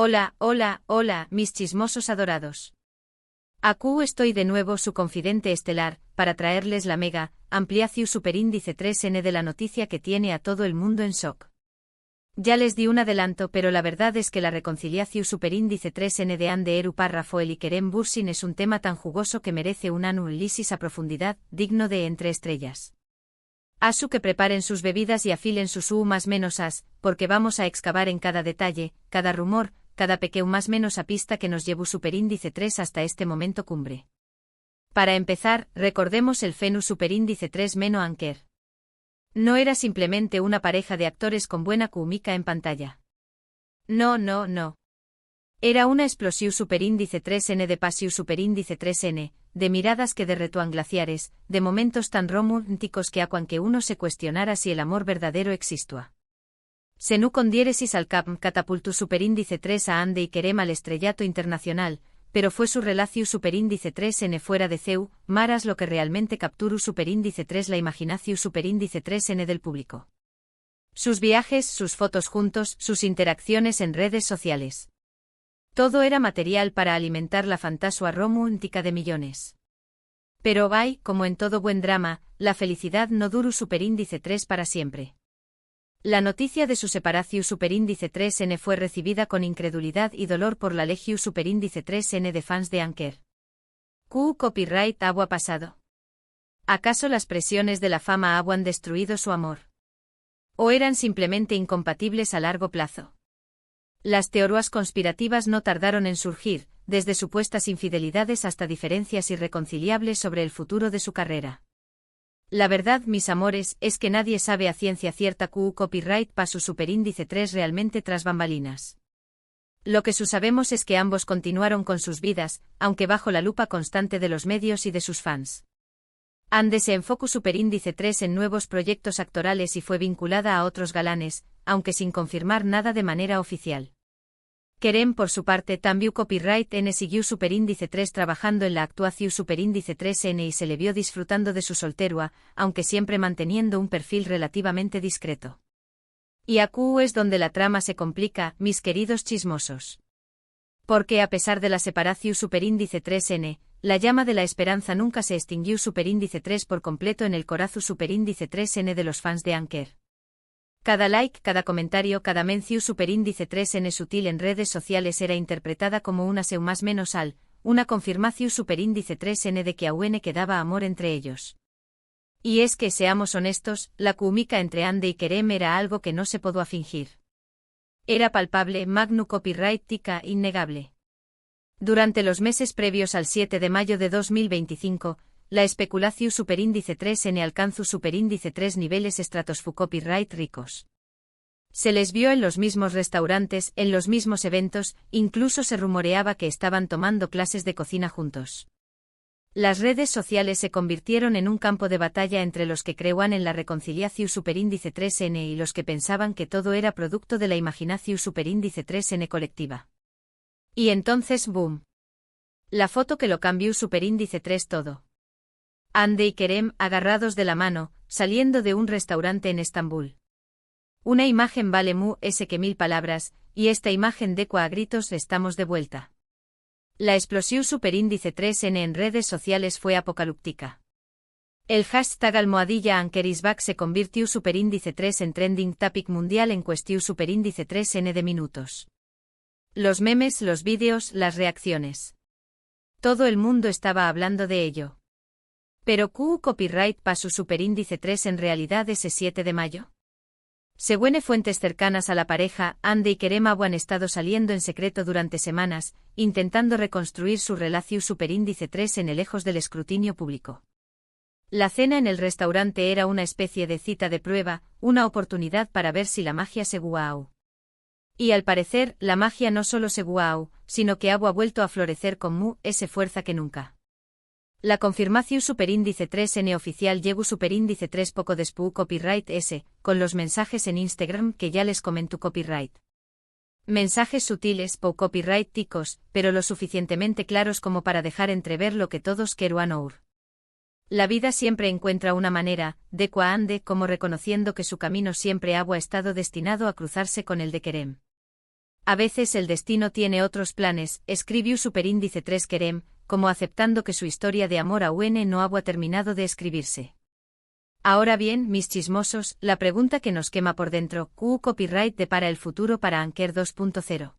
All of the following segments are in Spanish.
Hola, hola, hola, mis chismosos adorados. Aquí estoy de nuevo su confidente estelar, para traerles la mega, ampliación superíndice 3N de la noticia que tiene a todo el mundo en shock. Ya les di un adelanto, pero la verdad es que la reconciliación superíndice 3N de Ande Eru Rafael y Kerem Bürsin es un tema tan jugoso que merece un análisis a profundidad, digno de Entre Estrellas. Asu que preparen sus bebidas y afilen sus más menos as, porque vamos a excavar en cada detalle, cada rumor, cada pequeño más menos a pista que nos llevó superíndice 3 hasta este momento cumbre. Para empezar, recordemos el fenus superíndice 3 Meno Anker. No era simplemente una pareja de actores con buena química en pantalla. No. Era una explosión superíndice 3N de pasión superíndice 3N, de miradas que derretuan glaciares, de momentos tan románticos que acuan que uno se cuestionara si el amor verdadero existía. Senú con diéresis al cap catapultó superíndice 3 a Ande y Kerem al estrellato internacional, pero fue su relación superíndice 3N fuera de CEU, maras lo que realmente capturó superíndice 3 la imaginación superíndice 3N del público. Sus viajes, sus fotos juntos, sus interacciones en redes sociales. Todo era material para alimentar la fantasía romántica de millones. Pero como en todo buen drama, la felicidad no duró superíndice 3 para siempre. La noticia de su separación superíndice 3N fue recibida con incredulidad y dolor por la legión superíndice 3N de fans de Anker. Copyright agua pasado. ¿Acaso las presiones de la fama han destruido su amor? ¿O eran simplemente incompatibles a largo plazo? Las teorías conspirativas no tardaron en surgir, desde supuestas infidelidades hasta diferencias irreconciliables sobre el futuro de su carrera. La verdad, mis amores, es que nadie sabe a ciencia cierta copyright pa su superíndice 3 realmente tras bambalinas. Lo que sabemos es que ambos continuaron con sus vidas, aunque bajo la lupa constante de los medios y de sus fans. Ande se enfocó superíndice 3 en nuevos proyectos actorales y fue vinculada a otros galanes, aunque sin confirmar nada de manera oficial. Kerem por su parte también copyright N siguió superíndice 3 trabajando en la actuación superíndice 3N y se le vio disfrutando de su soltería, aunque siempre manteniendo un perfil relativamente discreto. Y aquí es donde la trama se complica, mis queridos chismosos. Porque a pesar de la separación superíndice 3N, la llama de la esperanza nunca se extinguió superíndice 3 por completo en el corazón superíndice 3N de los fans de Anker. Cada like, cada comentario, cada mención superíndice 3N sutil en redes sociales era interpretada como una seu más menos al, una confirmación superíndice 3N de que aún quedaba amor entre ellos. Y es que, seamos honestos, la química entre Ande y Kerem era algo que no se podía fingir. Era palpable, magno copyright tica innegable. Durante los meses previos al 7 de mayo de 2025, la especulación superíndice 3N alcanzó superíndice 3 niveles estratosfu copyright ricos. Se les vio en los mismos restaurantes, en los mismos eventos, incluso se rumoreaba que estaban tomando clases de cocina juntos. Las redes sociales se convirtieron en un campo de batalla entre los que creían en la reconciliación superíndice 3N y los que pensaban que todo era producto de la imaginación superíndice 3N colectiva. Y entonces, boom. La foto que lo cambió superíndice 3 todo. Ande y Kerem, agarrados de la mano, saliendo de un restaurante en Estambul. Una imagen vale que 1000 palabras, y esta imagen decua a gritos estamos de vuelta. La explosión superíndice 3N en redes sociales fue apocalíptica. El hashtag #AnkerIsBack se convirtió superíndice 3 en trending topic mundial en cuestión superíndice 3N de minutos. Los memes, los vídeos, las reacciones. Todo el mundo estaba hablando de ello. Pero copyright pa su superíndice 3 en realidad ese 7 de mayo. Según fuentes cercanas a la pareja, Ande y Kerem han estado saliendo en secreto durante semanas, intentando reconstruir su relación superíndice 3 en el lejos del escrutinio público. La cena en el restaurante era una especie de cita de prueba, una oportunidad para ver si la magia se guau. Y al parecer, la magia no solo se guau, sino que ha vuelto a florecer con fuerza que nunca. La confirmación superíndice 3N oficial llegó superíndice 3 poco después copyright S, con los mensajes en Instagram que ya les comento copyright. Mensajes sutiles copyright ticos, pero lo suficientemente claros como para dejar entrever lo que todos queruan oír. La vida siempre encuentra una manera, de Ande como reconociendo que su camino siempre ha estado destinado a cruzarse con el de Kerem. A veces el destino tiene otros planes, escribió superíndice 3 Kerem, como aceptando que su historia de amor a UN no había terminado de escribirse. Ahora bien, mis chismosos, la pregunta que nos quema por dentro, ¿Q copyright depara el futuro para Anker 2.0?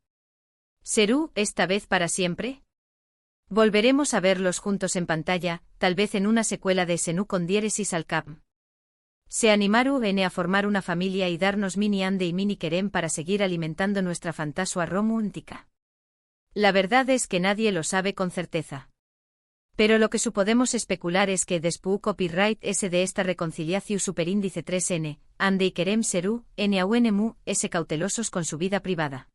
¿Serú, esta vez para siempre? Volveremos a verlos juntos en pantalla, tal vez en una secuela de Senú con diéresis al cap. Se animaru n a formar una familia y darnos mini Ande y mini Kerem para seguir alimentando nuestra fantasua romántica. La verdad es que nadie lo sabe con certeza. Pero lo que supodemos especular es que después copyright S de esta reconciliación superíndice 3N, Ande y Kerem serú, N a UNMU, S cautelosos con su vida privada.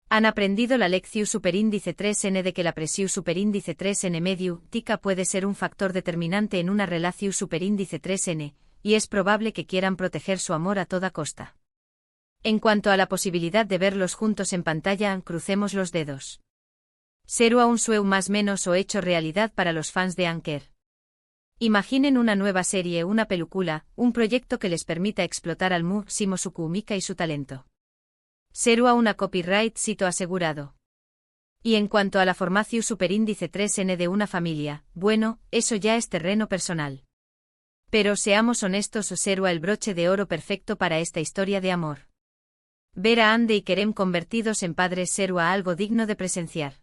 Han aprendido la lección superíndice 3N de que la presión superíndice 3N medio, tica puede ser un factor determinante en una relación superíndice 3N, y es probable que quieran proteger su amor a toda costa. En cuanto a la posibilidad de verlos juntos en pantalla, crucemos los dedos. Será un sueño más menos o hecho realidad para los fans de Anker. Imaginen una nueva serie, una película, un proyecto que les permita explotar al máximo su química y su talento. Será una copyright sito asegurado. Y en cuanto a la formación superíndice 3N de una familia, bueno, eso ya es terreno personal. Pero seamos honestos, será el broche de oro perfecto para esta historia de amor. Ver a Ande y Kerem convertidos en padres será algo digno de presenciar.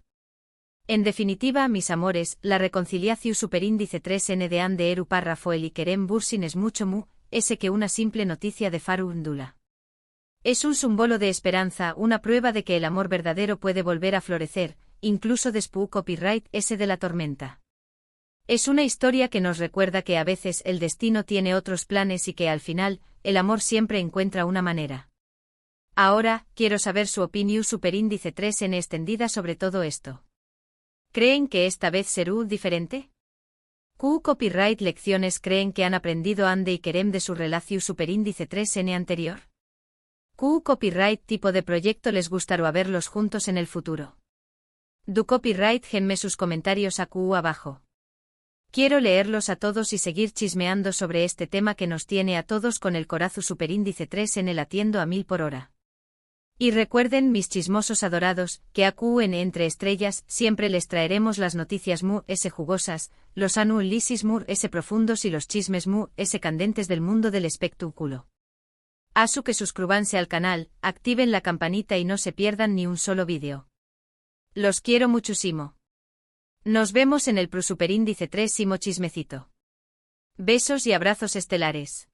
En definitiva, mis amores, la reconciliación superíndice 3N de Ande Eru Parrafoel y Kerem Bursin es mucho ese que una simple noticia de Faru Ndula. Es un símbolo de esperanza, una prueba de que el amor verdadero puede volver a florecer, incluso después copyright S de la tormenta. Es una historia que nos recuerda que a veces el destino tiene otros planes y que al final, el amor siempre encuentra una manera. Ahora, quiero saber su opinión superíndice 3N extendida sobre todo esto. ¿Creen que esta vez será diferente? ¿Q copyright lecciones creen que han aprendido Ande y Kerem de su relación superíndice 3N anterior? ¿Q copyright tipo de proyecto les gustará verlos juntos en el futuro? Du copyright genme sus comentarios a Q abajo. Quiero leerlos a todos y seguir chismeando sobre este tema que nos tiene a todos con el corazón superíndice 3N latiendo a 1000 por hora. Y recuerden, mis chismosos adorados, que a QN entre estrellas siempre les traeremos las noticias S jugosas, los análisis S profundos y los chismes S candentes del mundo del espectáculo. Asu que suscríbanse al canal, activen la campanita y no se pierdan ni un solo vídeo. Los quiero muchísimo. Nos vemos en el superíndice 3 chismecito. Besos y abrazos estelares.